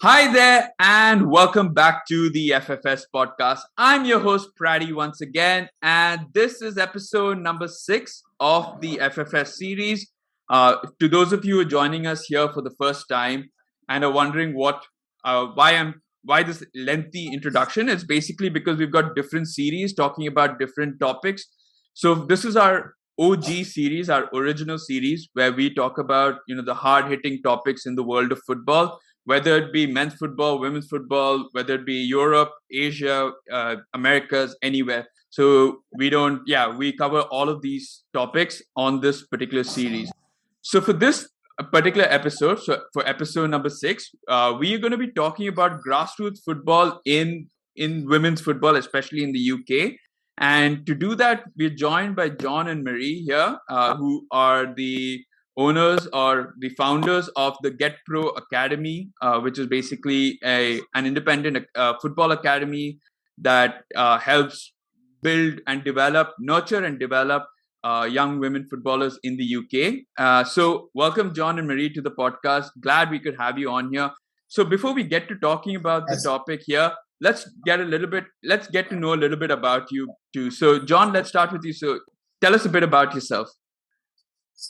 Hi there, and welcome back to the FFS podcast. I'm your host, Praddy, once again, and this is episode number 6 of the FFS series. To those of you who are joining us here for the first time and are wondering why this lengthy introduction, it's basically because we've got different series talking about different topics. So this is our OG series, our original series, where we talk about the hard-hitting topics in the world of football, whether it be men's football, women's football, whether it be Europe, Asia, Americas, anywhere. So we cover all of these topics on this particular series. So for this particular episode, so for episode number 6, we are going to be talking about grassroots football in women's football, especially in the UK. And to do that, we're joined by John and Marie here, who are the owners or the founders of the Get Pro Academy, which is basically an independent football academy that helps build and nurture and develop young women footballers in the UK. So welcome, John and Marie, to the podcast. Glad we could have you on here. So before we get to talking about the topic here, let's get to know a little bit about you too. So John, let's start with you. So tell us a bit about yourself.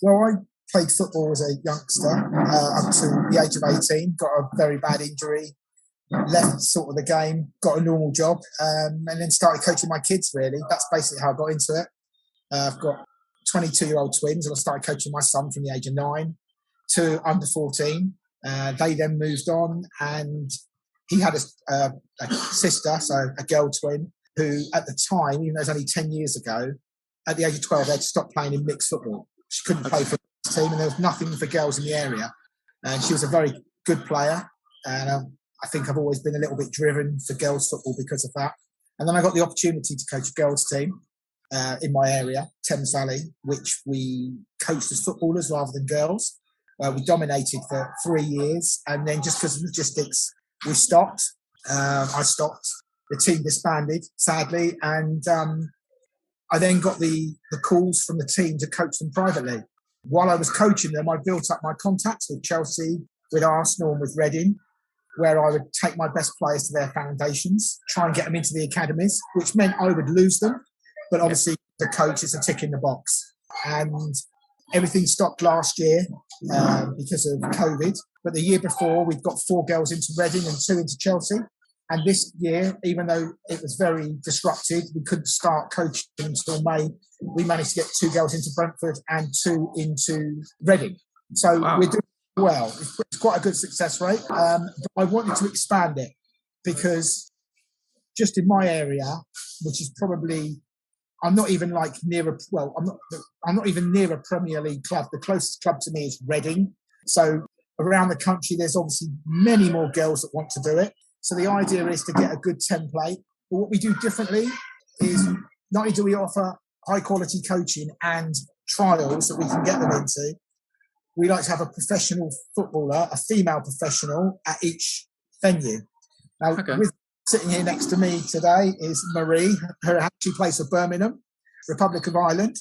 Well, I played football as a youngster up to the age of 18, got a very bad injury, left sort of the game, got a normal job, and then started coaching my kids, really. That's basically how I got into it. I've got 22-year-old twins, and I started coaching my son from the age of 9 to under 14. They then moved on, and he had a sister, so a girl twin, who at the time, even though it was only 10 years ago, at the age of 12, they'd stopped playing in mixed football. She couldn't play for the team, and there was nothing for girls in the area. And she was a very good player, and I think I've always been a little bit driven for girls football because of that. And then I got the opportunity to coach a girls team in my area, Thames Valley, which we coached as footballers rather than girls. We dominated for 3 years, and then just because of logistics, we stopped. I stopped. The team disbanded, sadly, and I then got the calls from the team to coach them privately. While I was coaching them, I built up my contacts with Chelsea, with Arsenal, and with Reading, where I would take my best players to their foundations, try and get them into the academies, which meant I would lose them. But obviously, the coach is a tick in the box. And everything stopped last year because of COVID. But the year before, we'd got 4 girls into Reading and 2 into Chelsea. And this year, even though it was very disrupted, we couldn't start coaching until May. We managed to get 2 girls into Brentford and 2 into Reading. So We're doing well. It's quite a good success rate. But I wanted to expand it because just in my area, which is probably, I'm not even near a Premier League club. The closest club to me is Reading. So around the country, there's obviously many more girls that want to do it. So the idea is to get a good template. But what we do differently is not only do we offer high quality coaching and trials that we can get them into, we like to have a professional footballer, a female professional at each venue. Now, sitting here next to me today is Marie. She plays for Birmingham, Republic of Ireland.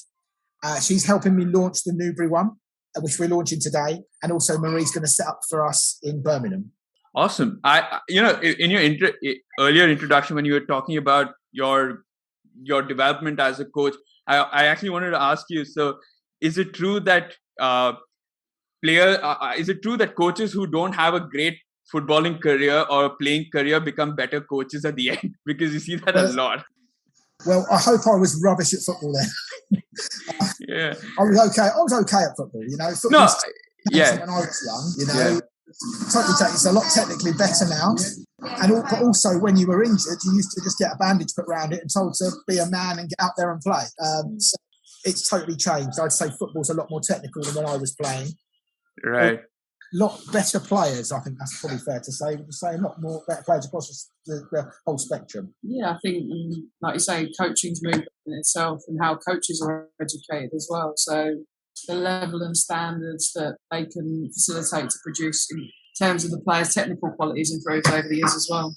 She's helping me launch the Newbury one, which we're launching today. And also Marie's going to set up for us in Birmingham. Awesome. In your earlier introduction, when you were talking about your development as a coach, I actually wanted to ask you. So, is it true that coaches who don't have a great footballing career or playing career become better coaches at the end? Because you see that a lot. Well, I hope I was rubbish at football then. Yeah, I was okay at football. When I was young, Yeah. Totally, it's a lot technically better now. But also, when you were injured, you used to just get a bandage put around it and told to be a man and get out there and play. So it's totally changed. I'd say football's a lot more technical than when I was playing. Right. A lot better players, I think that's probably fair to say. We'd say a lot more better players across the whole spectrum. Yeah, I think, like you say, coaching's moved in itself and how coaches are educated as well. So the level and standards that they can facilitate to produce in terms of the players' technical qualities improved over the years as well.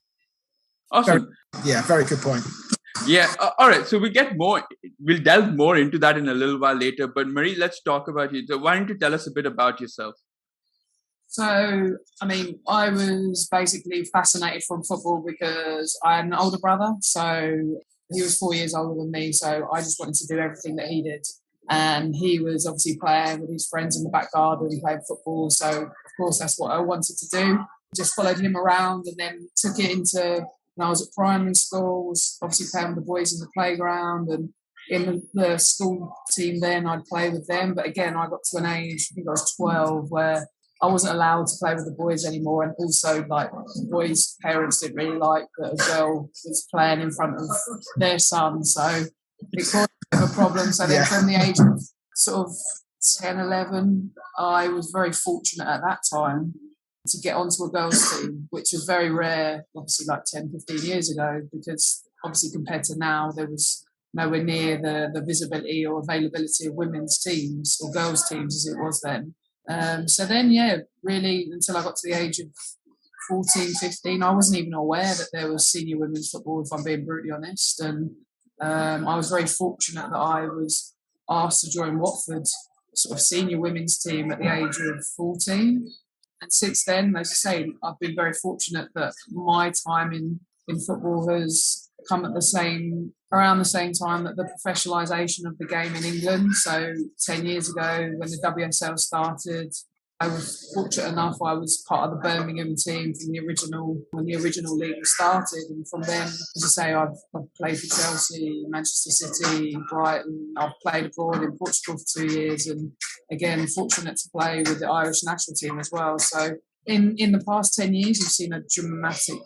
Awesome. Very good point. Yeah. All right. So we'll delve more into that in a little while later. But Marie, let's talk about you. So why don't you tell us a bit about yourself? So, I mean, I was basically fascinated from football because I had an older brother. So he was 4 years older than me. So I just wanted to do everything that he did. And he was obviously playing with his friends in the back garden, playing football. So, of course, that's what I wanted to do. Just followed him around and then took it into when I was at primary school, was obviously playing with the boys in the playground, and in the school team then I'd play with them. But again, I got to an age, I think I was 12, where I wasn't allowed to play with the boys anymore. And also, like, the boys' parents didn't really like that a girl was playing in front of their son. So it caused a bit of a problem. So then from the age of sort of 10, 11, I was very fortunate at that time to get onto a girls' team, which was very rare, obviously, like 10, 15 years ago, because obviously compared to now, there was nowhere near the visibility or availability of women's teams or girls' teams as it was then. So then, really, until I got to the age of 14, 15, I wasn't even aware that there was senior women's football, if I'm being brutally honest. And I was very fortunate that I was asked to join Watford's sort of senior women's team at the age of 14. And since then, as I say, I've been very fortunate that my time in football has come at around the same time that the professionalisation of the game in England. So 10 years ago, when the WSL started, I was fortunate enough. I was part of the Birmingham team when the original league started, and from then, as I say, I've played for Chelsea, Manchester City, Brighton. I've played abroad in Portugal for 2 years, and again, fortunate to play with the Irish national team as well. So in the past 10 years, you've seen a dramatic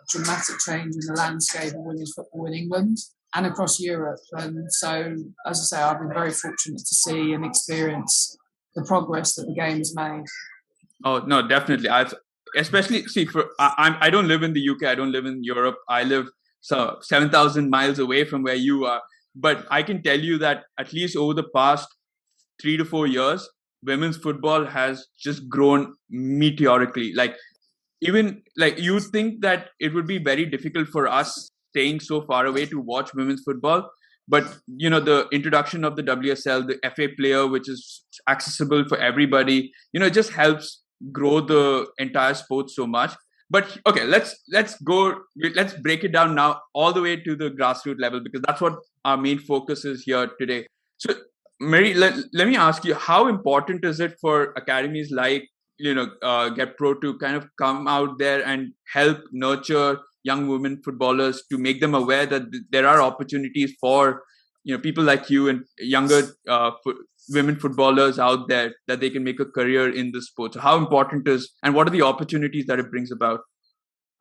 change in the landscape of women's football in England and across Europe. And so, as I say, I've been very fortunate to see and experience the progress that the game has made. Oh no, definitely. Especially I don't live in the UK. I don't live in Europe. I live 7,000 miles away from where you are. But I can tell you that at least over the past 3 to 4 years, women's football has just grown meteorically. Like, even like, you think that it would be very difficult for us staying so far away to watch women's football. But the introduction of the WSL, the FA player, which is accessible for everybody, it just helps grow the entire sport so much. But okay, let's break it down now all the way to the grassroots level, because that's what our main focus is here today. So Mary, let me ask you, how important is it for academies like Get Pro to kind of come out there and help nurture young women footballers, to make them aware that there are opportunities for people like you and younger women footballers out there, that they can make a career in the sport? So how important and what are the opportunities that it brings about?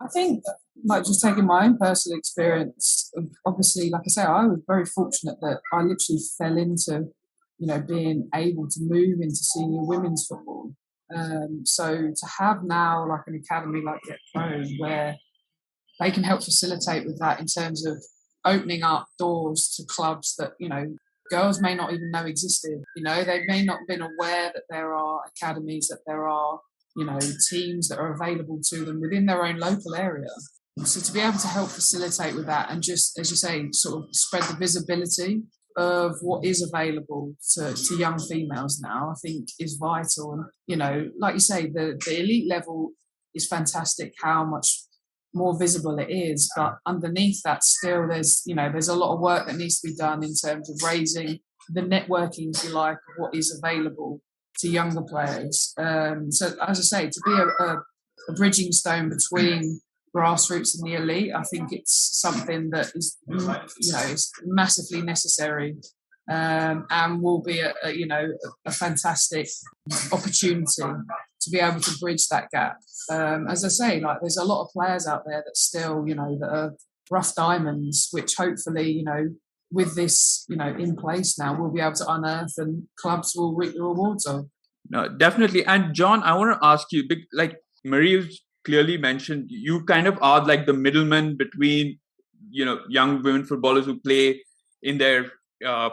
I think, like, just taking my own personal experience, obviously, like I say, I was very fortunate that I literally fell into being able to move into senior women's football. So to have now like an academy like Get Pro, where they can help facilitate with that in terms of opening up doors to clubs that girls may not even know existed. They may not have been aware that there are academies, that there are teams that are available to them within their own local area. So to be able to help facilitate with that, and just, as you say, sort of spread the visibility of what is available to young females now, I think is vital. And like you say, the elite level is fantastic, how much more visible it is, but underneath that still there's a lot of work that needs to be done in terms of raising the networking, if you like, of what is available to younger players. So as I say, to be a bridging stone between grassroots and the elite, I think it's something that is is massively necessary, and will be a fantastic opportunity to be able to bridge that gap. As I say, like, there's a lot of players out there that still that are rough diamonds, which hopefully with this in place now, we'll be able to unearth, and clubs will reap the rewards of. No, definitely. And John, I want to ask you, like Marie's clearly mentioned, you kind of are like the middleman between young women footballers who play in their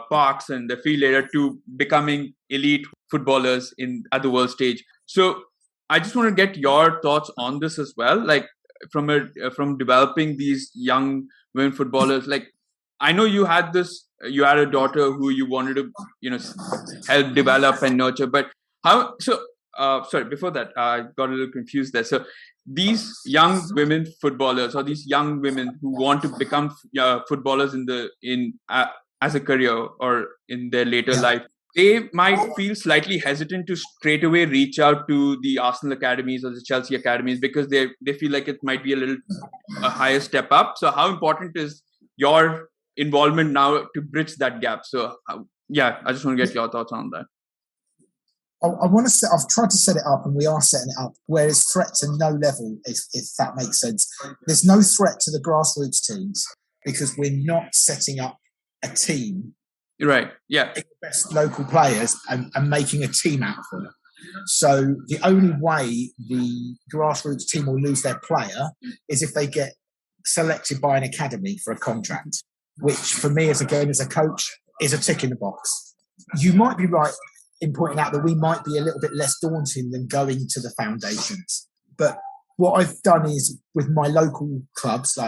parks and the field area to becoming elite footballers at the world stage. So I just want to get your thoughts on this as well, like from developing these young women footballers. Like, I know you had a daughter who you wanted to help develop and nurture, but sorry, before that, I got a little confused there. So these young women footballers, or these young women who want to become footballers as a career or in their later life, they might feel slightly hesitant to straight away reach out to the Arsenal academies or the Chelsea academies because they feel like it might be a higher step up. So how important is your involvement now to bridge that gap? So I just want to get your thoughts on that. I've tried to set it up, and we are setting it up where it's threat to no level, if that makes sense. There's no threat to the grassroots teams because we're not setting up a team. Right. Yeah. The best local players and making a team out of them. So the only way the grassroots team will lose their player is if they get selected by an academy for a contract, which for me, as a coach, is a tick in the box. You might be right in pointing out that we might be a little bit less daunting than going to the foundations. But what I've done is with my local clubs,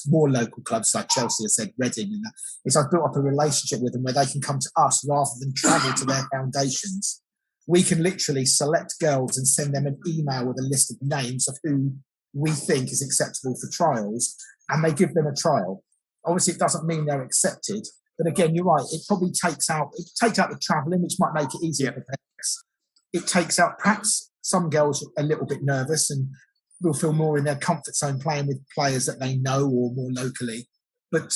more local clubs like Chelsea, I said, Reading, and that, is I've built up a relationship with them where they can come to us rather than travel to their foundations. We can literally select girls and send them an email with a list of names of who we think is acceptable for trials, and they give them a trial. Obviously, it doesn't mean they're accepted. But again, you're right. It probably takes out the travelling, which might make it easier for parents. It takes out perhaps some girls a little bit nervous and will feel more in their comfort zone playing with players that they know or more locally. But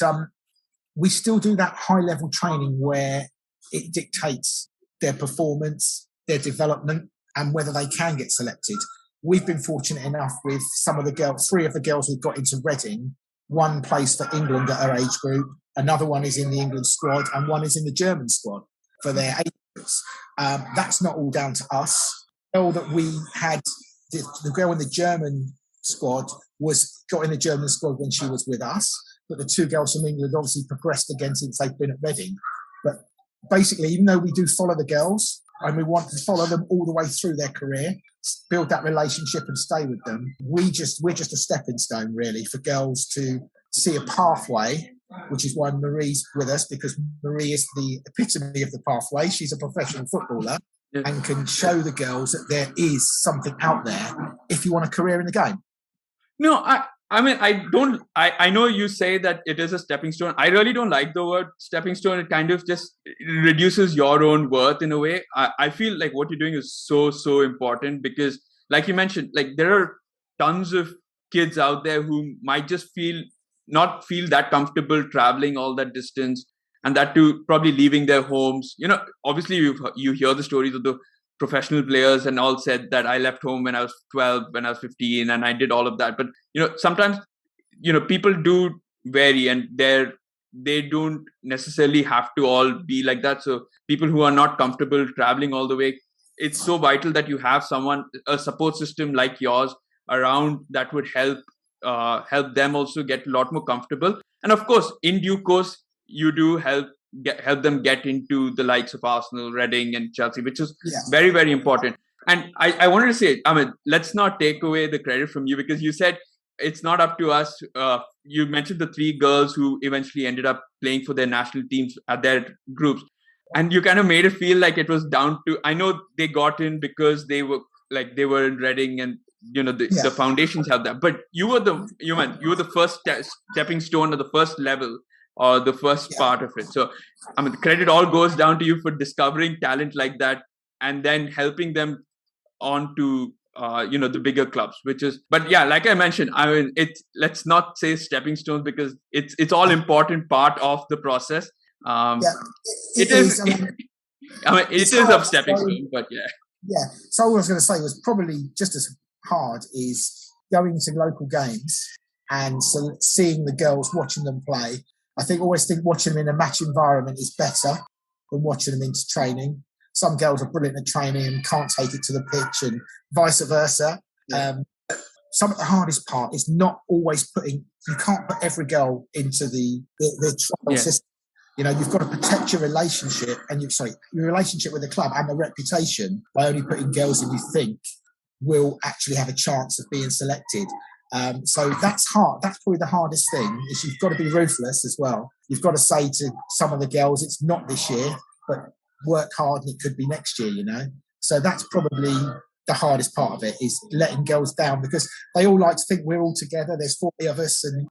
we still do that high-level training where it dictates their performance, their development, and whether they can get selected. We've been fortunate enough with some of the girls, 3 of the girls who've got into Reading. One plays for England at her age group, another one is in the England squad, and one is in the German squad for their age groups. That's not all down to us. All that we had, the girl in the German squad got in the German squad when she was with us, but the 2 girls from England obviously progressed again since they've been at Reading. But basically, even though we do follow the girls, and we want to follow them all the way through their career, build that relationship and stay with them, we're just a stepping stone, really, for girls to see a pathway, which is why Marie's with us, because Marie is the epitome of the pathway. She's a professional footballer and can show the girls that there is something out there if you want a career in the game. No, I mean, I know you say that it is a stepping stone. I really don't like the word stepping stone. It kind of just reduces your own worth in a way. I feel like what you're doing is so important because, like you mentioned, like there are tons of kids out there who might just not feel that comfortable traveling all that distance, and that too probably leaving their homes. You know, obviously you hear the stories of the professional players and all said that I left home when I was 12, when I was 15, and I did all of that. But, you know, sometimes, you know, people do vary and they don't necessarily have to all be like that. So people who are not comfortable traveling all the way, it's so vital that you have a support system like yours around that would help them also get a lot more comfortable. And of course, in due course, you do help them get into the likes of Arsenal, Reading, and Chelsea, which is very, very important. And I wanted to say, I mean, let's not take away the credit from you because you said it's not up to us. You mentioned the 3 girls who eventually ended up playing for their national teams at their groups. And you kind of made it feel like it was down to, I know they got in because they were in Reading and, you know, the foundations helped them. But you were the first stepping stone or the first level or the first part of it. So, I mean, the credit all goes down to you for discovering talent like that and then helping them on to, the bigger clubs, but yeah, like I mentioned, I mean, let's not say stepping stones because it's all important part of the process. It is. I mean, it is a stepping stone, but yeah. Yeah. So all I was going to say was probably just as hard is going to local games and seeing the girls, watching them play. I always think watching them in a match environment is better than watching them into training. Some girls are brilliant at training and can't take it to the pitch and vice versa. Yeah. Some of the hardest part is not always you can't put every girl into the trial system. You know, you've got to protect your relationship your relationship with the club and the reputation by only putting girls in you think will actually have a chance of being selected. So that's hard. That's probably the hardest thing is you've got to be ruthless as well. You've got to say to some of the girls, it's not this year, but work hard and it could be next year, you know. So that's probably the hardest part of it is letting girls down, because they all like to think we're all together. There's 40 of us, and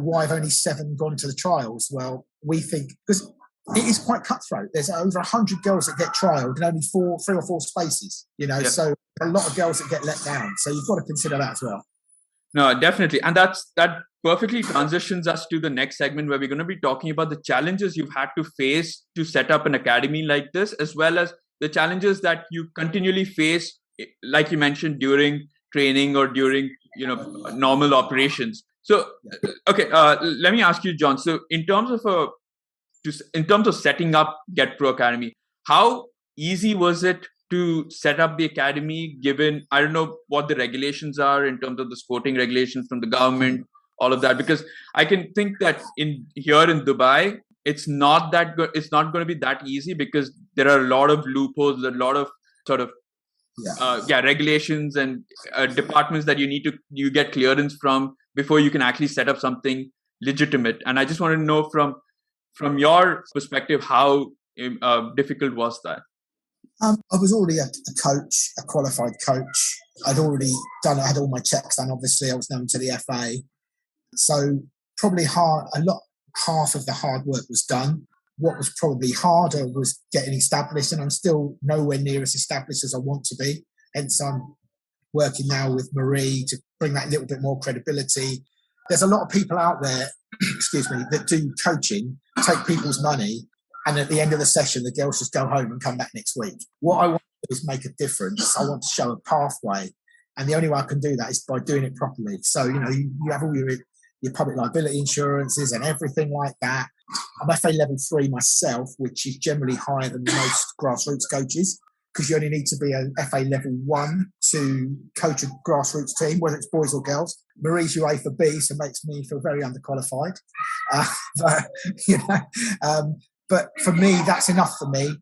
why have only 7 gone to the trials? Well, we think because it is quite cutthroat. There's over 100 girls that get trialled and only 3 or 4 spaces. So a lot of girls that get let down. So you've got to consider that as well. No, definitely. And that perfectly transitions us to the next segment, where we're going to be talking about the challenges you've had to face to set up an academy like this, as well as the challenges that you continually face, like you mentioned, during training or during, normal operations. So, okay, let me ask you, John. So in terms of setting up Get Pro Academy, how easy was it to set up the academy, given, I don't know what the regulations are in terms of the sporting regulations from the government, all of that? Because I can think that here in Dubai, it's not that good. It's not going to be that easy, because there are a lot of loopholes, a lot of sort of regulations and departments that you get clearance from before you can actually set up something legitimate. And I just want to know from your perspective, how difficult was that? I was already a coach, a qualified coach. I had all my checks done. Obviously, I was known to the FA. So probably half of the hard work was done. What was probably harder was getting established, and I'm still nowhere near as established as I want to be. Hence, I'm working now with Marie to bring that little bit more credibility. There's a lot of people out there, excuse me, that do coaching, take people's money, and at the end of the session, the girls just go home and come back next week. What I want to do is make a difference. I want to show a pathway. And the only way I can do that is by doing it properly. So, you have all your public liability insurances and everything like that. I'm FA level 3 myself, which is generally higher than most grassroots coaches, because you only need to be an FA level 1 to coach a grassroots team, whether it's boys or girls. Marie's UEFA B, so makes me feel very underqualified. But for me, that's enough for me.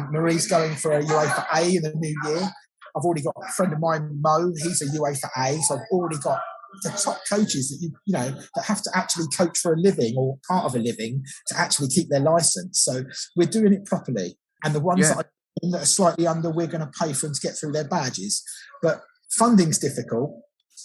Marie's going for a UEFA A in the new year. I've already got a friend of mine, Mo. He's a UEFA A, so I've already got the top coaches that that have to actually coach for a living or part of a living to actually keep their license. So we're doing it properly. And the ones that are slightly under, we're going to pay for them to get through their badges. But funding's difficult.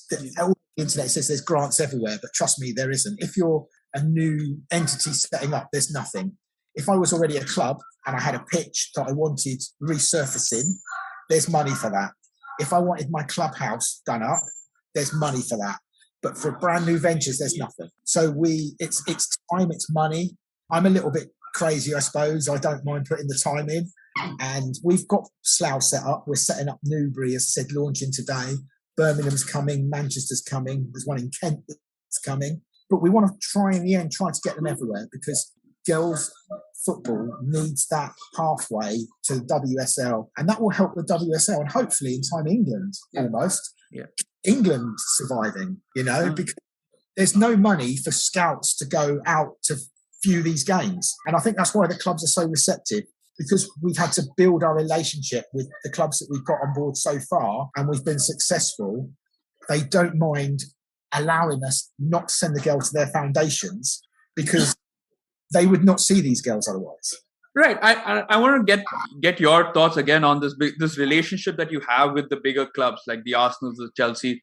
The internet says there's grants everywhere, but trust me, there isn't. If you're a new entity setting up, there's nothing. If I was already a club and I had a pitch that I wanted resurfacing, there's money for that. If I wanted my clubhouse done up, there's money for that. But for brand new ventures, there's nothing. So it's time, it's money. I'm a little bit crazy, I suppose. I don't mind putting the time in. And we've got Slough set up. We're setting up Newbury, as I said, launching today. Birmingham's coming. Manchester's coming. There's one in Kent that's coming. But we want to try to get them everywhere, because girls football needs that pathway to the WSL, and that will help the WSL and hopefully in time England almost. Yeah. England surviving, because there's no money for scouts to go out to view these games. And I think that's why the clubs are so receptive, because we've had to build our relationship with the clubs that we've got on board so far, and we've been successful. They don't mind allowing us not to send the girls to their foundations, because they would not see these girls otherwise. Right. I want to get your thoughts again on this relationship that you have with the bigger clubs like the Arsenal, the Chelsea.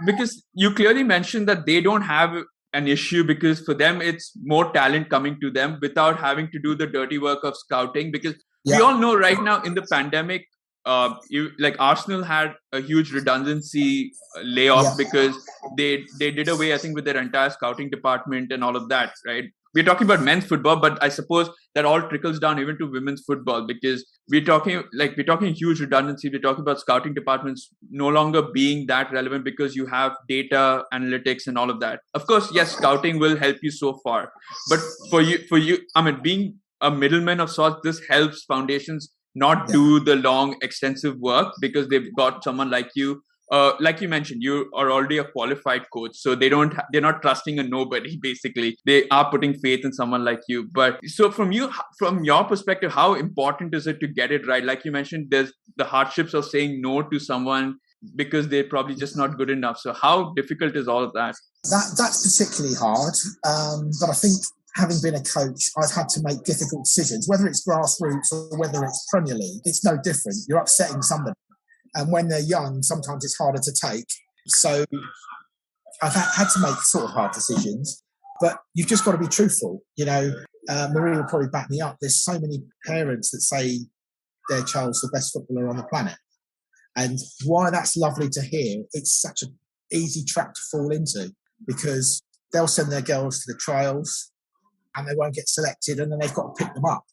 Because you clearly mentioned that they don't have an issue, because for them it's more talent coming to them without having to do the dirty work of scouting. Because we all know right now in the pandemic, Arsenal had a huge redundancy layoff because they did away, I think, with their entire scouting department and all of that, right? We're talking about men's football, but I suppose that all trickles down even to women's football, because we're talking huge redundancy. We're talking about scouting departments no longer being that relevant because you have data analytics and all of that. Of course, yes, scouting will help you so far, but for you, I mean, being a middleman of sorts, this helps foundations not do the long, extensive work, because they've got someone like you. Like you mentioned, you are already a qualified coach, so they're not trusting a nobody. Basically, they are putting faith in someone like you. But so from your perspective, how important is it to get it right? Like you mentioned, there's the hardships of saying no to someone because they're probably just not good enough. So how difficult is all of that? That's particularly hard. But I think, having been a coach, I've had to make difficult decisions, whether it's grassroots or whether it's Premier League. It's no different. You're upsetting somebody. And when they're young, sometimes it's harder to take. So I've had to make sort of hard decisions, but you've just got to be truthful. Marie will probably back me up. There's so many parents that say their child's the best footballer on the planet. And why that's lovely to hear, it's such an easy trap to fall into, because they'll send their girls to the trials and they won't get selected, and then they've got to pick them up.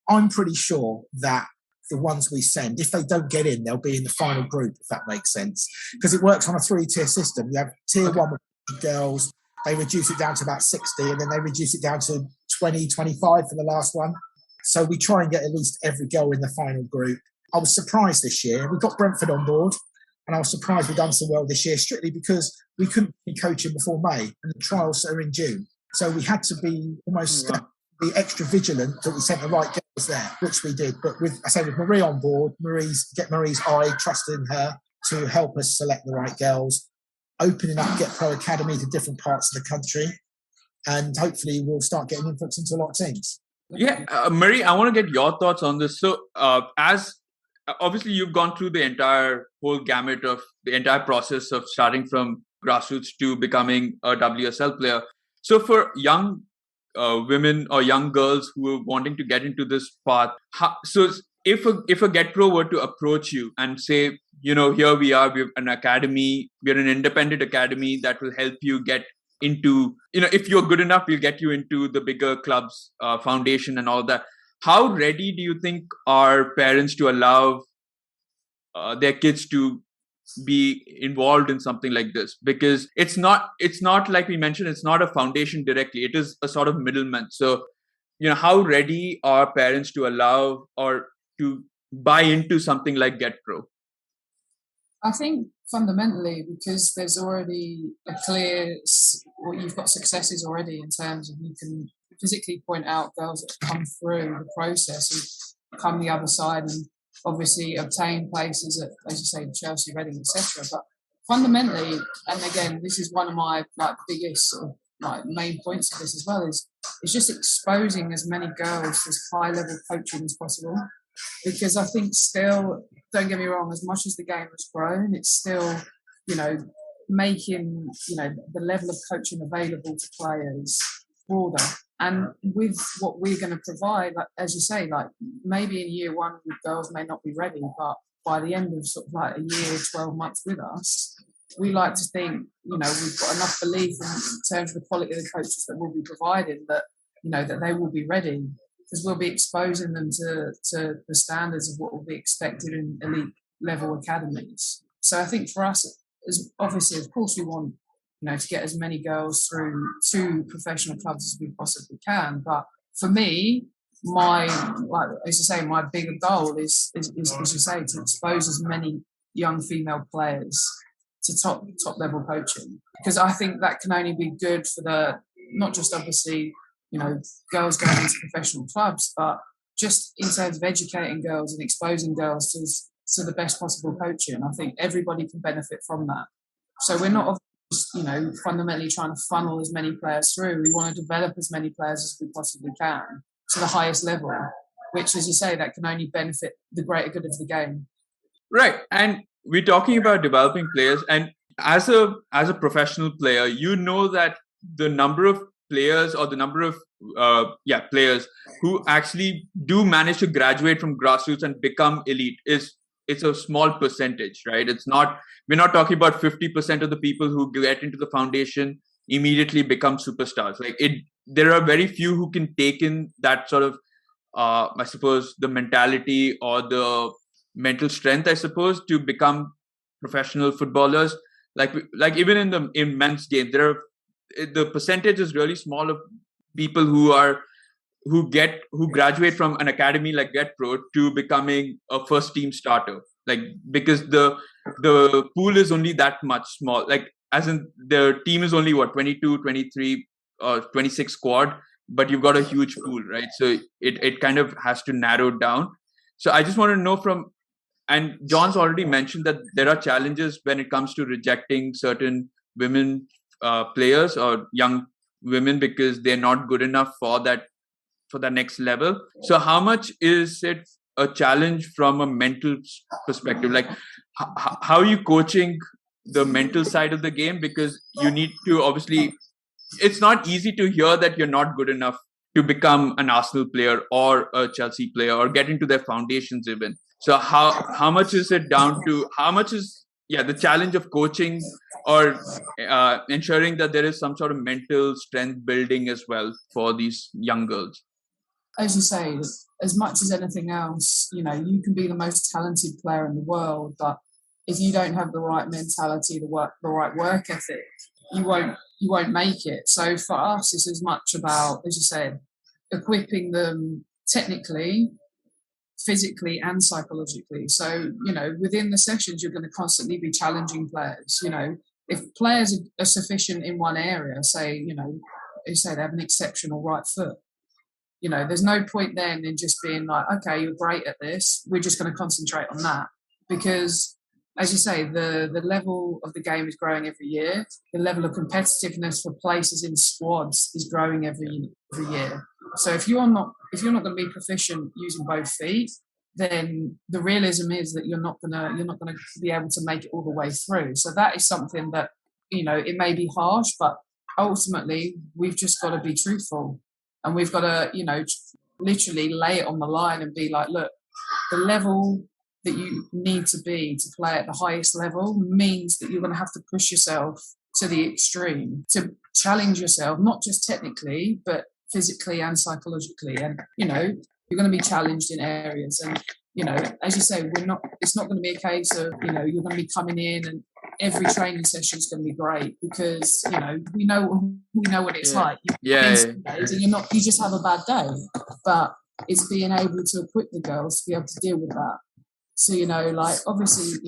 I'm pretty sure that the ones we send, if they don't get in, they'll be in the final group, if that makes sense. Because it works on a 3-tier system. You have tier 1 with girls, they reduce it down to about 60, and then they reduce it down to 20, 25 for the last one. So we try and get at least every girl in the final group. I was surprised this year. We got Brentford on board, and I was surprised we've done so well this year, strictly because we couldn't be coaching before May, and the trials are in June. So we had to be almost be extra vigilant that we sent the right girls there, which we did. But with Marie on board, Marie's eye, trust in her to help us select the right girls, opening up Get Pro Academy to different parts of the country, and hopefully we'll start getting influx into a lot of teams. Yeah, Marie, I want to get your thoughts on this. So as obviously you've gone through the entire whole gamut of the entire process of starting from grassroots to becoming a WSL player. So for young women or young girls who are wanting to get into this path, so if a Get Pro were to approach you and say, here we are, we're an academy, we're an independent academy that will help you get into, if you're good enough, we'll get you into the bigger clubs, foundation and all that. How ready do you think are parents to allow their kids to be involved in something like this? Because it's not like we mentioned, it's not a foundation directly, it is a sort of middleman. So how ready are parents to allow or to buy into something like Get Pro? I think fundamentally, because there's already a clear, you've got successes already in terms of you can physically point out girls that come through the process and come the other side and obviously obtain places at, as you say, Chelsea, Reading, etc. But fundamentally, and again, this is one of my biggest main points of this as well, is just exposing as many girls to high level coaching as possible. Because I think still, don't get me wrong, as much as the game has grown, it's still, making, the level of coaching available to players broader. And with what we're going to provide, as you say, maybe in year one, girls may not be ready, but by the end of a year, 12 months with us, we like to think, we've got enough belief in terms of the quality of the coaches that we'll be providing that, that they will be ready, because we'll be exposing them to the standards of what will be expected in elite level academies. So I think for us, as obviously, of course, we want to get as many girls through to professional clubs as we possibly can. But for me, my bigger goal is as you say, to expose as many young female players to top level coaching, because I think that can only be good for the, not just obviously, girls going into professional clubs, but just in terms of educating girls and exposing girls to the best possible coaching. I think everybody can benefit from that. So we're not fundamentally trying to funnel as many players through. We want to develop as many players as we possibly can to the highest level, which, as you say, that can only benefit the greater good of the game. Right. And we're talking about developing players, and as a professional player, that the number of players or the number of players who actually do manage to graduate from grassroots and become elite it's a small percentage, right? We're not talking about 50% of the people who get into the foundation immediately become superstars. There are very few who can take in that sort of, I suppose, the mentality or the mental strength, I suppose, to become professional footballers. Like even in men's game, the percentage is really small of people who graduate from an academy like Get Pro to becoming a first team starter, because the pool is only that much small, as in the team is only 22, 23 or 26 squad, but you've got a huge pool, right? So it kind of has to narrow down. So I just want to know and John's already mentioned that there are challenges when it comes to rejecting certain women players or young women because they're not good enough for the next level. So how much is it a challenge from a mental perspective? how are you coaching the mental side of the game? Because you need to obviously, it's not easy to hear that you're not good enough to become an Arsenal player or a Chelsea player or get into their foundations even. So how much is it down to, how much is the challenge of coaching or ensuring that there is some sort of mental strength building as well for these young girls? As you say, as much as anything else, you can be the most talented player in the world, but if you don't have the right mentality, the right work ethic, you won't make it. So for us, it's as much about, as you said, equipping them technically, physically and psychologically. So, within the sessions, you're going to constantly be challenging players. If players are sufficient in one area, say they have an exceptional right foot, there's no point then in just being like, okay, you're great at this, we're just going to concentrate on that. Because, as you say, the level of the game is growing every year. The level of competitiveness for places in squads is growing every year. So if you're not going to be proficient using both feet, then the realism is that you're not going to be able to make it all the way through. So that is something that, it may be harsh, but ultimately we've just got to be truthful, and we've got to, literally lay it on the line and be like, look, the level that you need to be to play at the highest level means that you're going to have to push yourself to the extreme, to challenge yourself, not just technically, but physically and psychologically. And, you're going to be challenged in areas. And, as you say, it's not going to be a case of, you're going to be coming in and every training session is going to be great, because, we know what it's like. Days and you just have a bad day. But it's being able to equip the girls to be able to deal with that. So, obviously,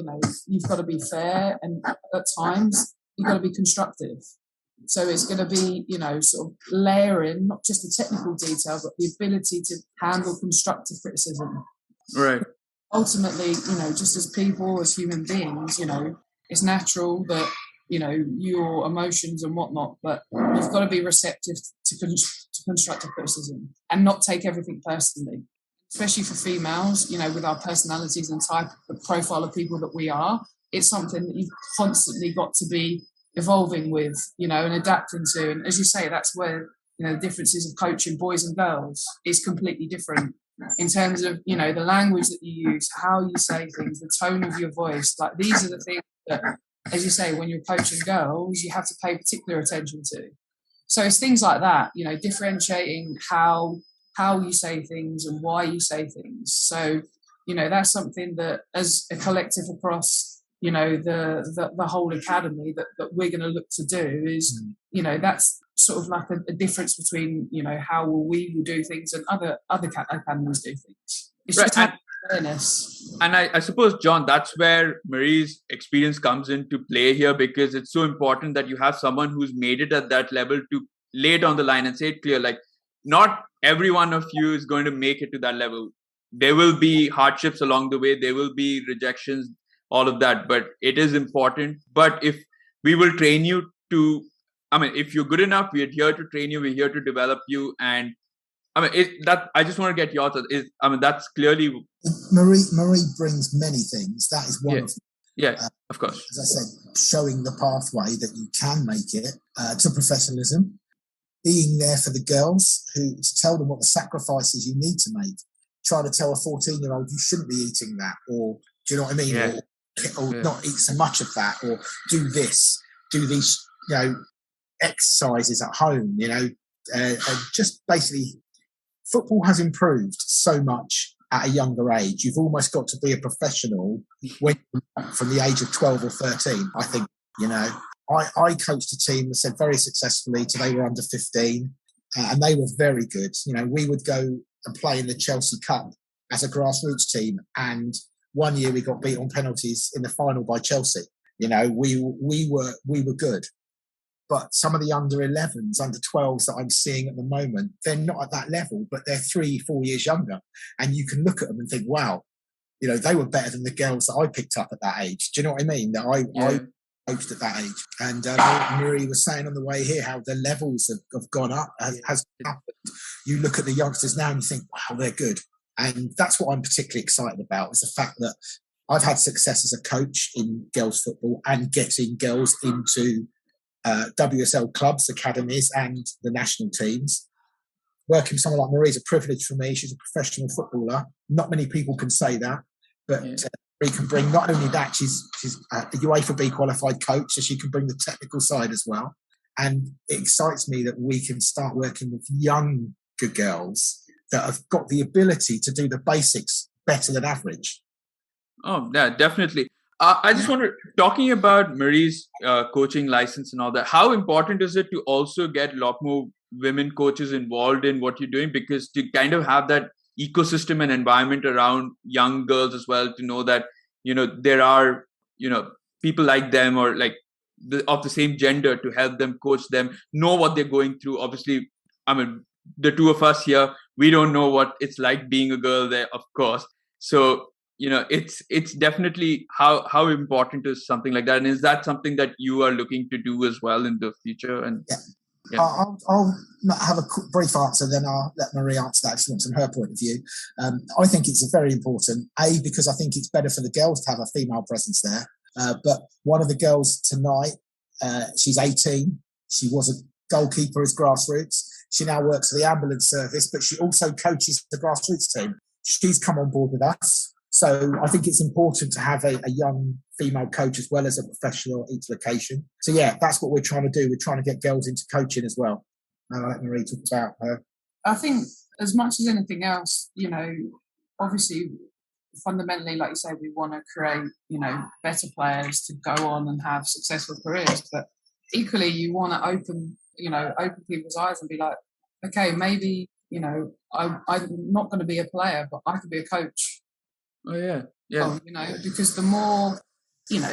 you've got to be fair, and at times you've got to be constructive. So it's going to be, sort of layering, not just the technical detail, but the ability to handle constructive criticism. Right. Ultimately, just as people, as human beings, it's natural that, your emotions and whatnot, but you've got to be receptive to constructive criticism and not take everything personally. Especially for females, with our personalities and type of profile of people that we are, it's something that you've constantly got to be evolving with, and adapting to. And as you say, that's where, the differences of coaching boys and girls is completely different in terms of, the language that you use, how you say things, the tone of your voice. Like, these are the things that, as you say, when you're coaching girls, you have to pay particular attention to. So it's things like that, differentiating how you say things and why you say things. So, that's something that as a collective across, the whole academy that we're going to look to do is, that's sort of like a difference between, how we will do things and other academies do things. It's right. just having awareness. And I suppose, John, that's where Marie's experience comes into play here, because it's so important that you have someone who's made it at that level to lay it on the line and say it clear, like, not every one of you is going to make it to that level. There will be hardships along the way. There will be rejections, all of that. But it is important. But if we will train you to, if you're good enough, we're here to train you. We're here to develop you. And I just want to get your thoughts. That's clearly Marie brings many things. That is one of them. Yeah, of course. As I said, showing the pathway that you can make it to professionalism. Being there for the girls, to tell them what the sacrifices you need to make. Try to tell a 14-year-old you shouldn't be eating that, or do you know what I mean? Yeah. Or not eat so much of that, or do this, do these, exercises at home. And just basically, football has improved so much at a younger age. You've almost got to be a professional from the age of 12 or 13. I think I coached a team that said very successfully till they were under 15, and they were very good. We would go and play in the Chelsea Cup as a grassroots team, and one year we got beat on penalties in the final by Chelsea. We were good. But some of the under 11s, under 12s that I'm seeing at the moment, they're not at that level, but they're 3-4 years younger. And you can look at them and think, wow, they were better than the girls that I picked up at that age. Do you know what I mean? That I coached at that age. And Marie was saying on the way here how the levels have gone up, has happened. You look at the youngsters now and you think, wow, they're good. And that's what I'm particularly excited about, is the fact that I've had success as a coach in girls football and getting girls into WSL clubs, academies, and the national teams. Working with someone like Marie is a privilege for me. She's a professional footballer. Not many people can say that, but Marie can bring not only that, she's a UEFA B qualified coach, so she can bring the technical side as well. And it excites me that we can start working with younger girls that have got the ability to do the basics better than average. Oh, yeah, definitely. I just wonder, talking about Marie's coaching license and all that, how important is it to also get a lot more women coaches involved in what you're doing? Because to kind of have that ecosystem and environment around young girls as well, to know that, there are, people like them or like of the same gender to help them, coach them, know what they're going through. Obviously, I mean, the two of us here, we don't know what it's like being a girl there, of course. So, it's definitely how important is something like that, and is that something that you are looking to do as well in the future? And I'll have a brief answer, then I'll let Marie answer that. She wants from her point of view. I think it's very important. Because I think it's better for the girls to have a female presence there. But one of the girls tonight, she's 18. She was a goalkeeper as Grassroots. She now works for the ambulance service, but she also coaches the Grassroots team. She's come on board with us. So I think it's important to have a young female coach as well as a professional at each location. So yeah, that's what we're trying to do. We're trying to get girls into coaching as well. I'll let Marie talk about her. I think as much as anything else, obviously fundamentally, like you say, we want to create, better players to go on and have successful careers. But equally, you want to open people's eyes and be like, okay, maybe, I'm not going to be a player, but I could be a coach. Oh yeah. Because the more,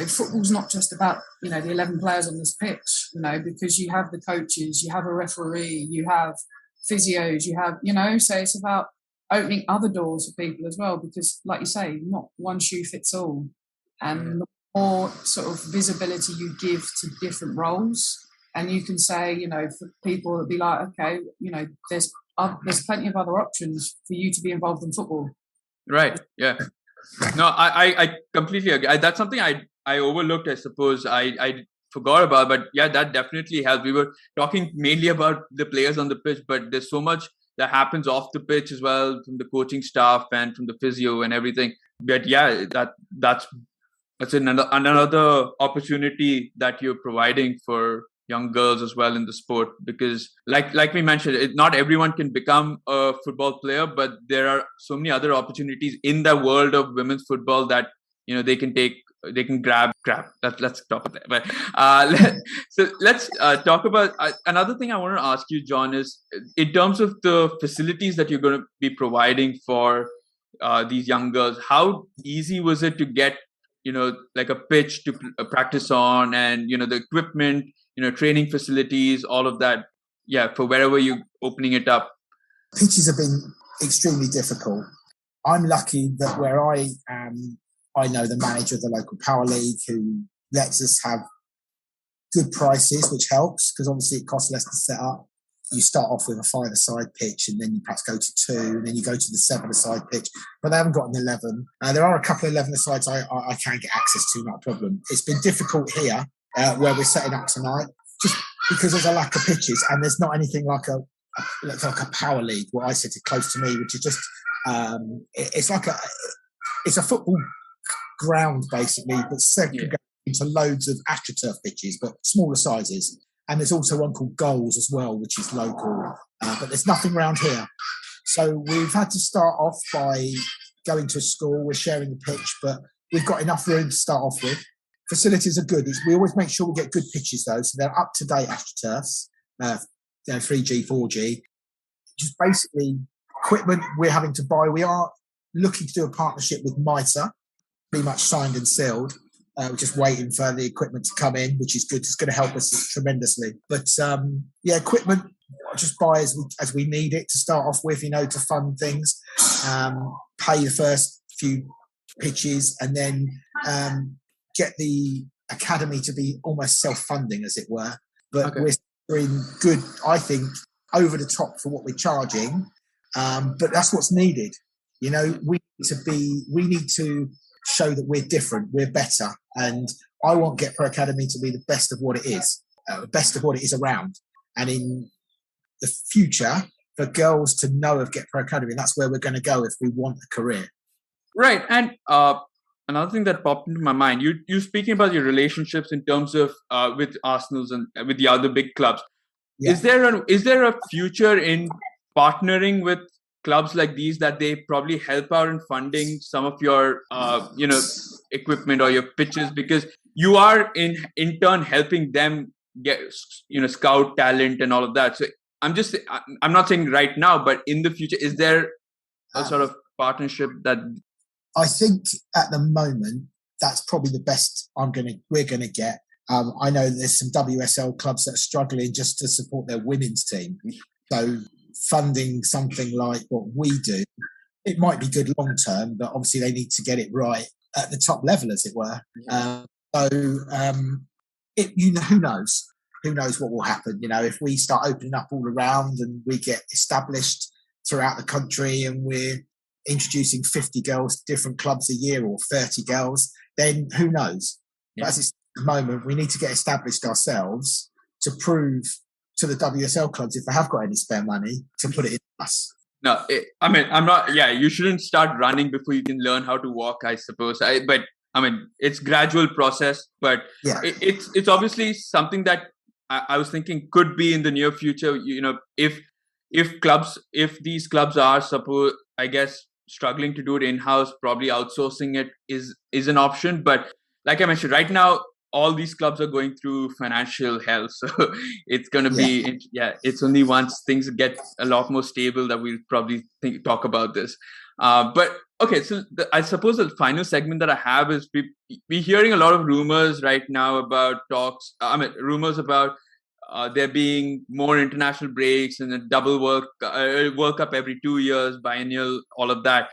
football's not just about, the 11 players on this pitch, because you have the coaches, you have a referee, you have physios, you have, so it's about opening other doors for people as well, because like you say, not one shoe fits all. And the more sort of visibility you give to different roles, and you can say, for people that be like, okay, there's plenty of other options for you to be involved in football. Right. Yeah. No, I completely agree. That's something I overlooked, I suppose. I forgot about, but yeah, that definitely helps. We were talking mainly about the players on the pitch, but there's so much that happens off the pitch as well, from the coaching staff and from the physio and everything. But yeah, that's another opportunity that you're providing for young girls as well in the sport, because like we mentioned, not everyone can become a football player, but there are so many other opportunities in the world of women's football that they can grab. Let's stop it there. But let's talk about another thing I want to ask you, John, is in terms of the facilities that you're going to be providing for these young girls. How easy was it to get like a pitch to practice on, and the equipment, training facilities, all of that, for wherever you're opening it up? Pitches have been extremely difficult. I'm lucky that where I am, I know the manager of the local power league who lets us have good prices, which helps because obviously it costs less to set up. You start off with a 5-a-side pitch, and then you perhaps go to 2, and then you go to the 7-a-side pitch. But they haven't got an 11. There are a couple of 11-a-sides I can get access to, not a problem. It's been difficult here where we're setting up tonight, just because there's a lack of pitches, and there's not anything like a power league where I sit close to me, which is just it's a football ground basically, but segregated into loads of AstroTurf pitches, but smaller sizes. And there's also one called Goals as well, which is local, but there's nothing around here. So we've had to start off by going to a school. We're sharing the pitch, but we've got enough room to start off with. Facilities are good. We always make sure we get good pitches though, so they're up to date AstroTurfs, 3G, 4G. Just basically equipment we're having to buy. We are looking to do a partnership with MITA, pretty much signed and sealed. We're just waiting for the equipment to come in, which is good. It's going to help us tremendously. But equipment, just buy as we need it to start off with, to fund things, pay the first few pitches, and then get the academy to be almost self-funding, as it were. But we're in good, I think, over the top for what we're charging. But that's what's needed. We need to show that we're different, we're better. And I want Get Pro Academy to be the best of what it is, around. And in the future, for girls to know of Get Pro Academy, that's where we're going to go if we want a career. Right. And another thing that popped into my mind, you speaking about your relationships in terms of with Arsenal's and with the other big clubs. Yeah. Is there a future in partnering with clubs like these that they probably help out in funding some of your equipment or your pitches, because you are in turn helping them get scout talent and all of that? So I'm not saying right now, but in the future, is there a sort of partnership that? I think at the moment that's probably the best we're gonna get. I know there's some WSL clubs that are struggling just to support their women's team. So funding something like what we do, it might be good long term, but obviously they need to get it right at the top level, as it were. Who knows? Who knows what will happen? If we start opening up all around and we get established throughout the country and we're introducing 50 girls to different clubs a year or 30 girls, then who knows? Yeah. But at the moment, we need to get established ourselves to prove to the WSL clubs, if they have got any spare money, to put it in us. No, I'm not. Yeah, you shouldn't start running before you can learn how to walk, I suppose. But it's gradual process. But yeah. It's obviously something that I was thinking could be in the near future. If these clubs are struggling to do it in-house, probably outsourcing it is an option. But like I mentioned, right now all these clubs are going through financial hell, so it's going to be it's only once things get a lot more stable that we'll probably talk about this. But okay, so I suppose the final segment that I have is we're hearing a lot of rumors right now about rumors about there being more international breaks and a double World Cup every 2 years, biennial, all of that.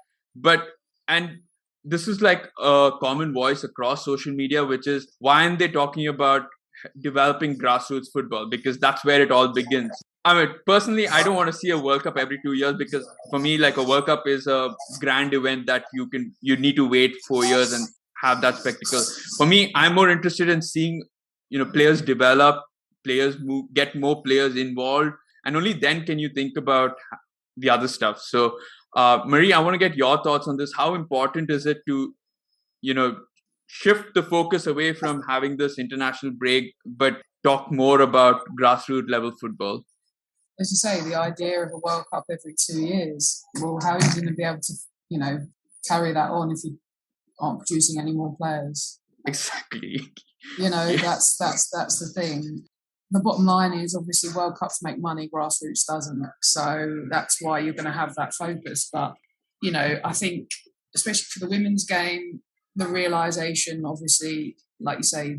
And this is like a common voice across social media, which is, why aren't they talking about developing grassroots football? Because that's where it all begins. Personally, I don't want to see a World Cup every 2 years, because for me, like, a World Cup is a grand event that you need to wait 4 years and have that spectacle. For me, I'm more interested in seeing, players develop, players move, get more players involved, and only then can you think about the other stuff. So, Marie, I want to get your thoughts on this. How important is it to, shift the focus away from having this international break, but talk more about grassroots level football? As you say, the idea of a World Cup every 2 years, well, how are you going to be able to, carry that on if you aren't producing any more players? Exactly. That's the thing. The bottom line is, obviously, World Cups make money, grassroots doesn't. So that's why you're going to have that focus. But, I think, especially for the women's game, the realisation, obviously, like you say,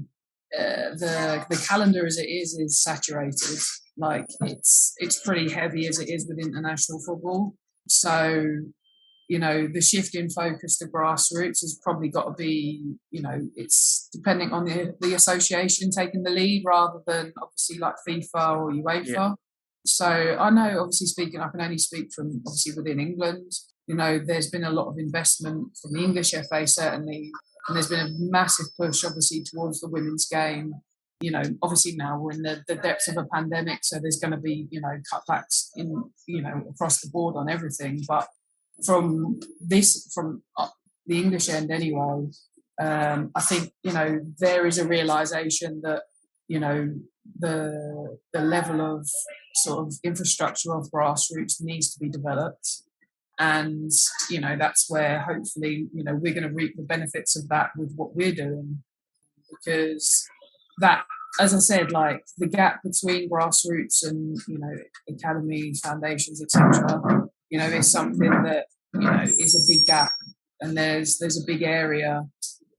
the calendar as it is saturated. Like, it's pretty heavy as it is with international football. So, the shift in focus to grassroots has probably got to be, it's depending on the association taking the lead rather than obviously like FIFA or UEFA. Yeah. So I know, obviously I can only speak from obviously within England. There's been a lot of investment from the English FA certainly, and there's been a massive push obviously towards the women's game. Obviously now we're in the depths of a pandemic, so there's going to be, cutbacks in, across the board on everything. But from the English end anyway, I think, there is a realisation that, the level of sort of infrastructure of grassroots needs to be developed. And, that's where hopefully, we're going to reap the benefits of that with what we're doing. Because that, as I said, like, the gap between grassroots and, academies, foundations, etc., is something that, is a big gap, and there's a big area,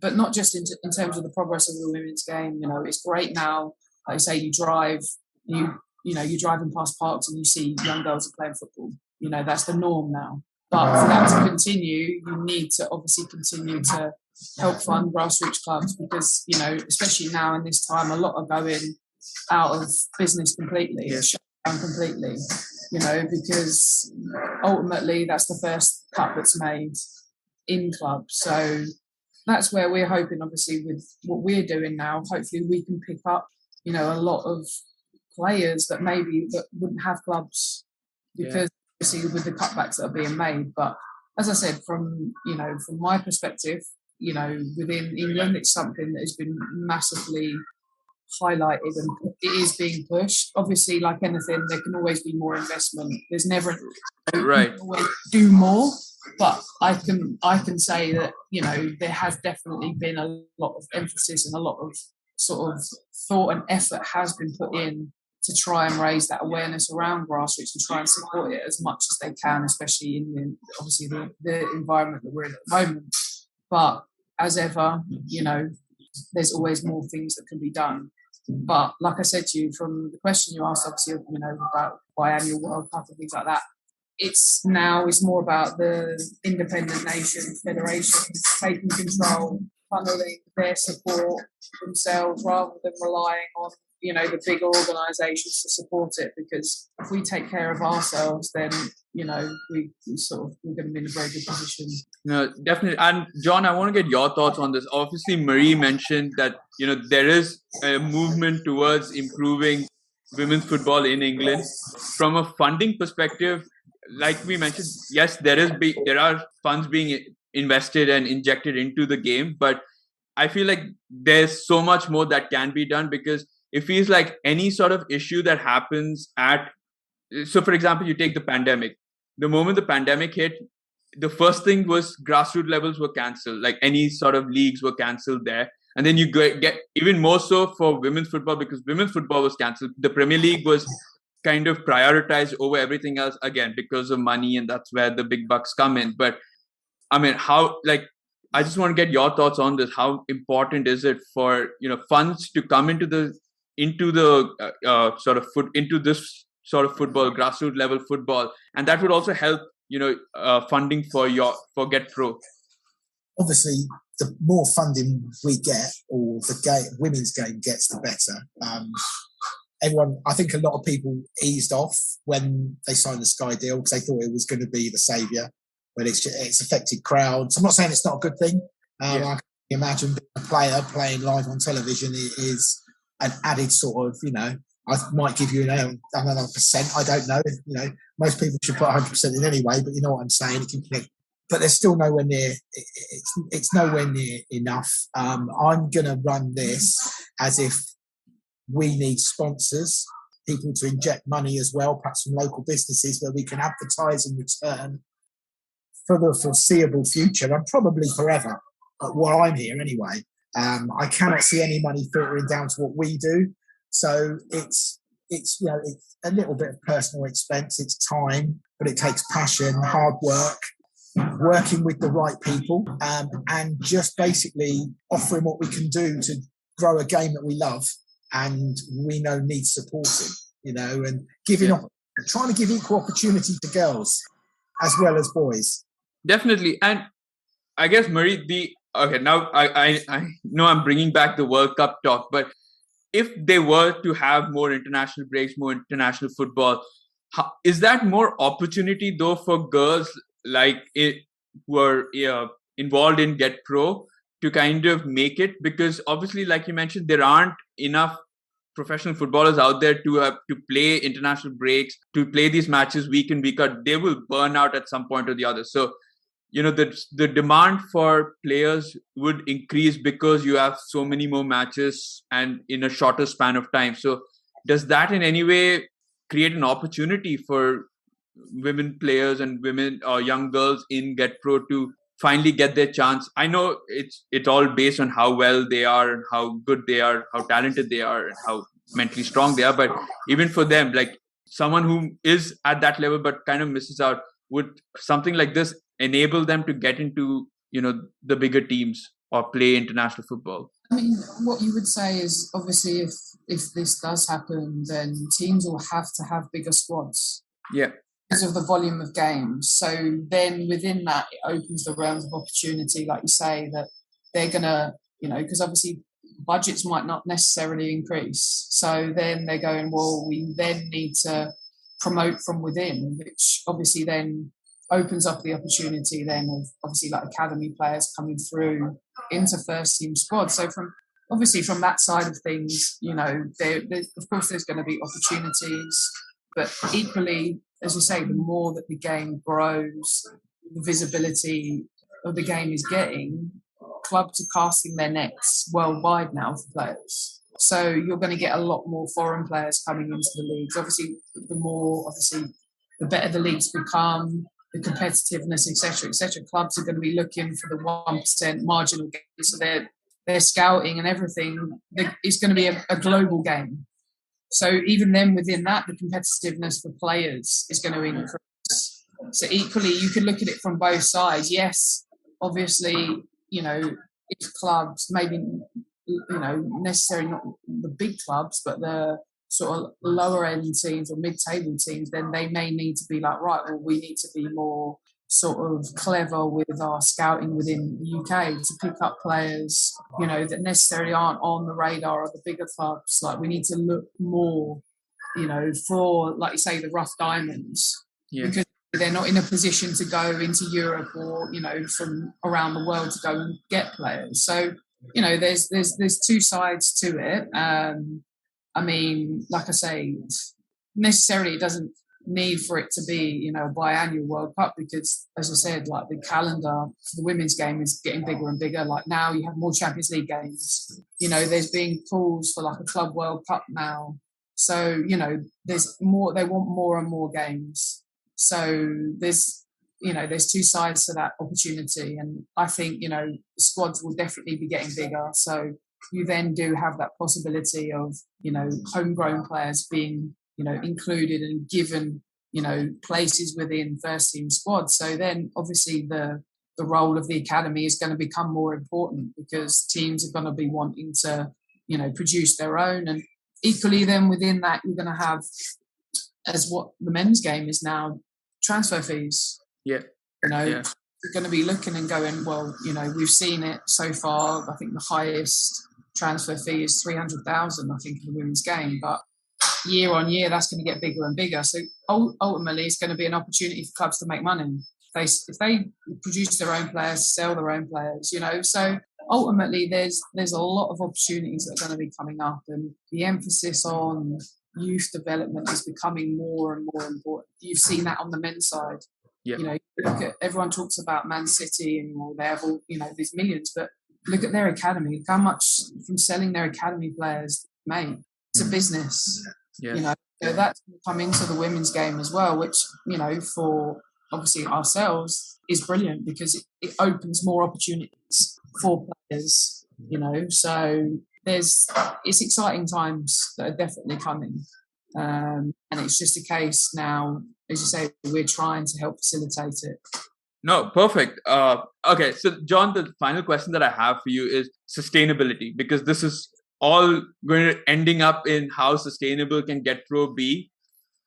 but not just in terms of the progress of the women's game. It's great now, like I say, you're driving past parks and you see young girls are playing football. That's the norm now. But for that to continue, you need to obviously continue to help fund grassroots clubs, because, especially now in this time, a lot are going out of business completely, shut down completely, because ultimately that's the first cut that's made in clubs. So, that's where we're hoping, obviously, with what we're doing now, hopefully we can pick up, a lot of players that wouldn't have clubs because obviously with the cutbacks that are being made. But as I said, from my perspective, within England, it's something that has been massively highlighted and it is being pushed. Obviously, like anything, there can always be more investment. There's never right. Always do more, but I can say that there has definitely been a lot of emphasis and a lot of sort of thought and effort has been put in to try and raise that awareness around grassroots and try and support it as much as they can, especially in the environment that we're in at the moment. But as ever, there's always more things that can be done. But like I said to you, from the question you asked, obviously, about biannual World Cup and things like that, it's more about the independent nations, federations taking control, funneling their support themselves rather than relying on the bigger organisations to support it. Because if we take care of ourselves, then we're going to be in a very good position. No, definitely. And John, I want to get your thoughts on this. Obviously, Marie mentioned that there is a movement towards improving women's football in England. From a funding perspective, like we mentioned, yes, there are funds being invested and injected into the game, but I feel like there's so much more that can be done, because it feels like any sort of issue that happens so for example, you take the pandemic. The moment the pandemic hit, the first thing was grassroots levels were cancelled, like any sort of leagues were cancelled there. And then you get even more so for women's football, because women's football was cancelled. The Premier League was kind of prioritized over everything else, again, because of money, and that's where the big bucks come in. But I mean, I just want to get your thoughts on this. How important is it for funds to come into this sort of football, grassroots level football, and that would also help funding for Get Pro. Obviously, the more funding we get, or the women's game gets, the better. I think a lot of people eased off when they signed the Sky deal because they thought it was going to be the saviour, but it's affected crowds. I'm not saying it's not a good thing. I can imagine being a player playing live on television is an added sort of, I might give you another percent. I don't know. Most people should put 100% in anyway, but you know what I'm saying. It can connect, but there's still nowhere near. It's nowhere near enough. I'm going to run this as if we need sponsors, people to inject money as well, perhaps from local businesses where we can advertise and return for the foreseeable future and probably forever. While I'm here anyway, I cannot see any money filtering down to what we do. So it's a little bit of personal expense. It's time, but it takes passion, hard work, working with the right people, and just basically offering what we can do to grow a game that we love and we know needs supporting. And trying to give equal opportunity to girls as well as boys. Definitely. And I guess, Marie, now I know I'm bringing back the World Cup talk, but if they were to have more international breaks, more international football, is that more opportunity though for girls who are involved in Get Pro to kind of make it? Because obviously, like you mentioned, there aren't enough professional footballers out there to play international breaks, to play these matches week in, week out. They will burn out at some point or the other. So the demand for players would increase because you have so many more matches and in a shorter span of time. So does that in any way create an opportunity for women players and women or young girls in Get Pro to finally get their chance? I know it's all based on how well they are and how good they are, how talented they are, and how mentally strong they are. But even for them, like someone who is at that level but kind of misses out, would something like this enable them to get into the bigger teams or play international football? I mean, what you would say is obviously if this does happen, then teams will have to have bigger squads. Yeah. Because of the volume of games. So then within that, it opens the realms of opportunity, like you say, that they're going to, because obviously budgets might not necessarily increase. So then they're going, well, we then need to promote from within, which obviously then opens up the opportunity then of obviously like academy players coming through into first team squad. So from that side of things, of course there's going to be opportunities, but equally, as you say, the more that the game grows, the visibility of the game is getting, clubs are casting their nets worldwide now for players. So you're going to get a lot more foreign players coming into the leagues. Obviously, the better the leagues become, the competitiveness, etc. Clubs are going to be looking for the 1% marginal gain. So their scouting and everything is going to be a global game. So even then, within that, the competitiveness for players is going to increase. So equally, you could look at it from both sides. Yes, obviously, if clubs, maybe, necessarily not the big clubs, but the sort of lower end teams or mid-table teams, then they may need to be like, right, well, we need to be more sort of clever with our scouting within the UK to pick up players, that necessarily aren't on the radar of the bigger clubs. Like, we need to look more, for, like you say, the rough diamonds, because they're not in a position to go into Europe or, from around the world to go and get players. So, there's two sides to it. I mean, like I say, necessarily it doesn't need for it to be, a biannual World Cup, because, as I said, like, the calendar for the women's game is getting bigger and bigger. Like, now you have more Champions League games. There's being calls for like a Club World Cup now. So, there's more. They want more and more games. So there's two sides to that opportunity, and I think the squads will definitely be getting bigger. So you then do have that possibility of homegrown players being included and given places within first team squads. So then obviously the role of the academy is going to become more important, because teams are going to be wanting to produce their own. And equally then within that, you're going to have, as what the men's game is now, transfer fees. You're going to be looking and going, well, we've seen it so far. I think the highest transfer fee is 300,000, I think, in the women's game, but year on year that's going to get bigger and bigger. So ultimately it's going to be an opportunity for clubs to make money. If they produce their own players, sell their own players, so ultimately there's a lot of opportunities that are going to be coming up, and the emphasis on youth development is becoming more and more important. You've seen that on the men's side. Look at, everyone talks about Man City and they have all these millions, but look at their academy. Look how much from selling their academy players they make. It's a business. So that's going to come into the women's game as well, which for obviously ourselves is brilliant, because it opens more opportunities for players. So it's exciting times that are definitely coming. And it's just a case now, as you say, we're trying to help facilitate it. No, perfect. Okay, so John, the final question that I have for you is sustainability, because this is all going to ending up in how sustainable can Get Pro be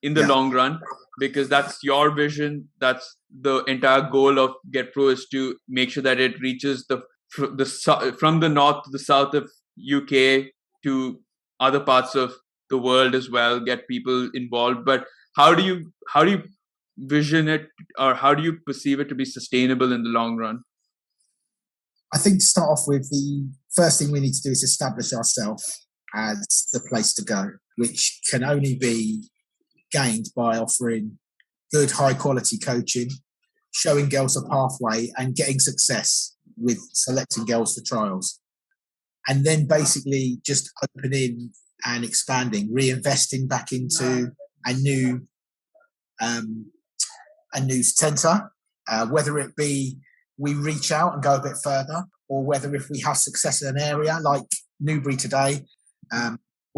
in the long run, because that's your vision. That's the entire goal of Get Pro, is to make sure that it reaches from the north to the south of UK to other parts of the world as well, get people involved. But how do you vision it, or how do you perceive it to be sustainable in the long run? I think to start off with, the first thing we need to do is establish ourselves as the place to go, which can only be gained by offering good, high quality coaching, showing girls a pathway, and getting success with selecting girls for trials. And then basically just opening and expanding, reinvesting back into a new centre, whether it be we reach out and go a bit further, or whether if we have success in an area like Newbury today, I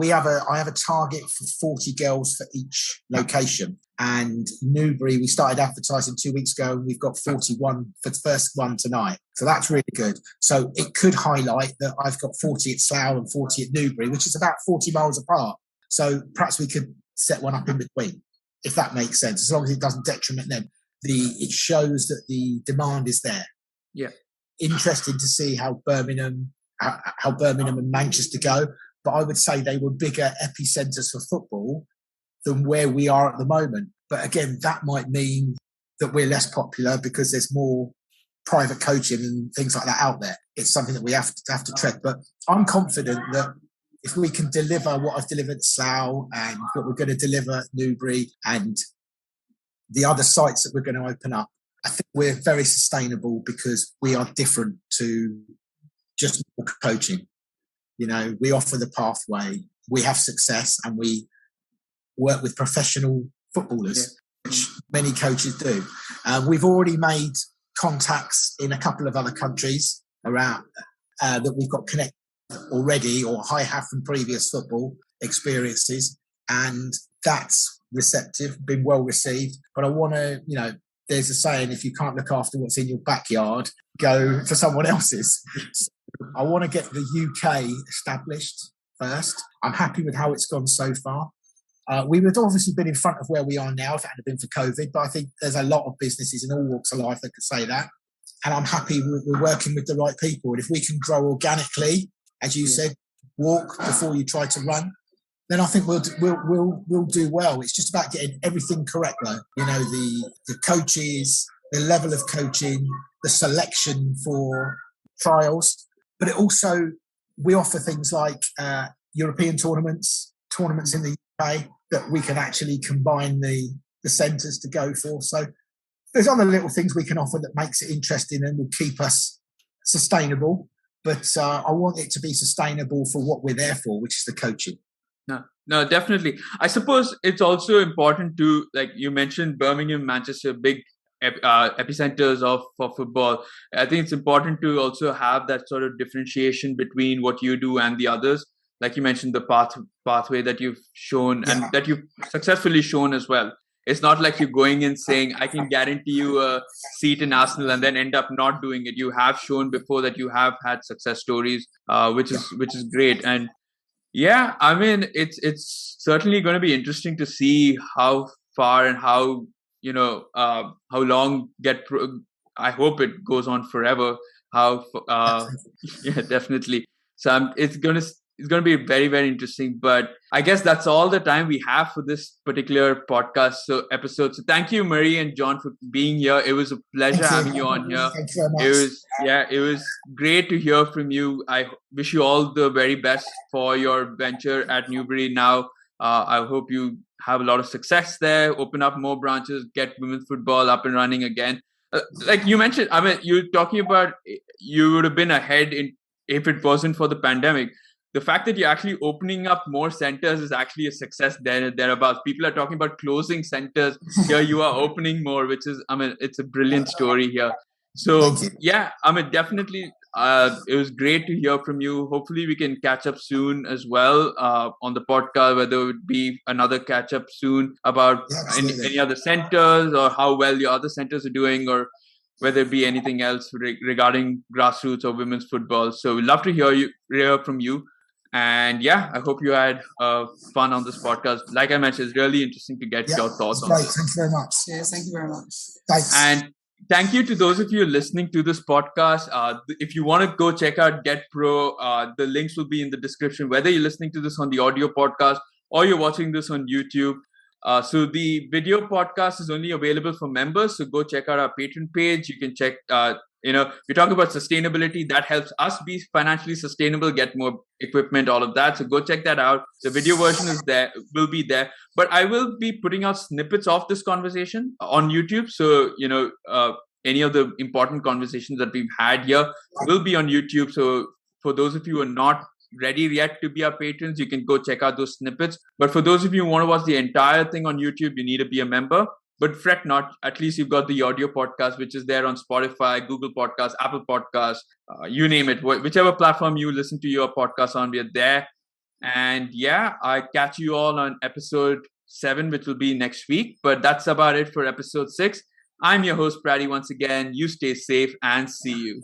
have a target for 40 girls for each location. And Newbury, we started advertising 2 weeks ago, and we've got 41 for the first one tonight. So that's really good. So it could highlight that I've got 40 at Slough and 40 at Newbury, which is about 40 miles apart. So perhaps we could set one up in between, if that makes sense, as long as it doesn't detriment them. It shows that the demand is there. Yeah. Interesting to see how Birmingham and Manchester go. But I would say they were bigger epicentres for football than where we are at the moment. But again, that might mean that we're less popular because there's more private coaching and things like that out there. It's something that we have to tread. But I'm confident that if we can deliver what I've delivered at Slough and what we're going to deliver at Newbury and the other sites that we're going to open up, I think we're very sustainable because we are different to just coaching. You know, we offer the pathway, we have success, and we work with professional footballers, which many coaches do. We've already made contacts in a couple of other countries around that we've got connected already, or I have from previous football experiences, and that's receptive, been well received. But I want to, you know, there's a saying, if you can't look after what's in your backyard, go for someone else's. So I want to get the UK established first. I'm happy with how it's gone so far. We would obviously been in front of where we are now if it hadn't been for COVID, but I think there's a lot of businesses in all walks of life that could say that. And I'm happy we're working with the right people. And if we can grow organically, as you said, walk before you try to run, then I think we'll do well. It's just about getting everything correct, though. You know, the coaches, the level of coaching, the selection for trials, but it also, we offer things like European tournaments in the UK that we can actually combine the centres to go for. So there's other little things we can offer that makes it interesting and will keep us sustainable. But I want it to be sustainable for what we're there for, which is the coaching. No, definitely. I suppose it's also important to, like you mentioned, Birmingham, Manchester, big epicenters for football. I think it's important to also have that sort of differentiation between what you do and the others. Like you mentioned, the pathway that you've shown and that you've successfully shown as well. It's not like you're going in saying, I can guarantee you a seat in Arsenal and then end up not doing it. You have shown before that you have had success stories, which is great. And yeah, I mean, it's certainly going to be interesting to see how far and how, you know, how long I hope it goes on forever. Yeah, definitely. So it's going to be very, very interesting. But I guess that's all the time we have for this particular podcast episode. So thank you, Marie and John, for being here. It was a pleasure having you on here. Thank you very much. It was great to hear from you. I wish you all the very best for your venture at Newbury now. I hope you have a lot of success there, open up more branches, get women's football up and running again. Like you mentioned, I mean, you're talking about you would have been ahead if it wasn't for the pandemic. The fact that you're actually opening up more centers is actually a success thereabouts. People are talking about closing centers. Here you are opening more, which is, I mean, it's a brilliant story here. So, yeah, I mean, definitely, it was great to hear from you. Hopefully we can catch up soon as well on the podcast, whether it would be another catch up soon about any other centers or how well your other centers are doing, or whether it be anything else regarding grassroots or women's football. So we'd love to hear from you. And yeah, I hope you had fun on this podcast. Like I mentioned, it's really interesting to get your thoughts on this. Thank you very much. Yes, thank you very much. Thanks. And thank you to those of you listening to this podcast. If you want to go check out Get Pro, the links will be in the description, whether you're listening to this on the audio podcast or you're watching this on YouTube. So the video podcast is only available for members. So go check out our Patreon page. You can check, we talk about sustainability. That helps us be financially sustainable, get more equipment, all of that. So go check that out. The video version will be there. But I will be putting out snippets of this conversation on YouTube. So, any of the important conversations that we've had here will be on YouTube. So for those of you who are not ready yet to be our patrons, you can go check out those snippets. But for those of you who want to watch the entire thing on YouTube, you need to be a member. But fret not, at least you've got the audio podcast, which is there on Spotify, Google Podcasts, Apple Podcasts, you name it. Whichever platform you listen to your podcast on, we're there. And yeah, I catch you all on episode 7, which will be next week. But that's about it for episode 6. I'm your host, Praddy, once again. You stay safe and see you.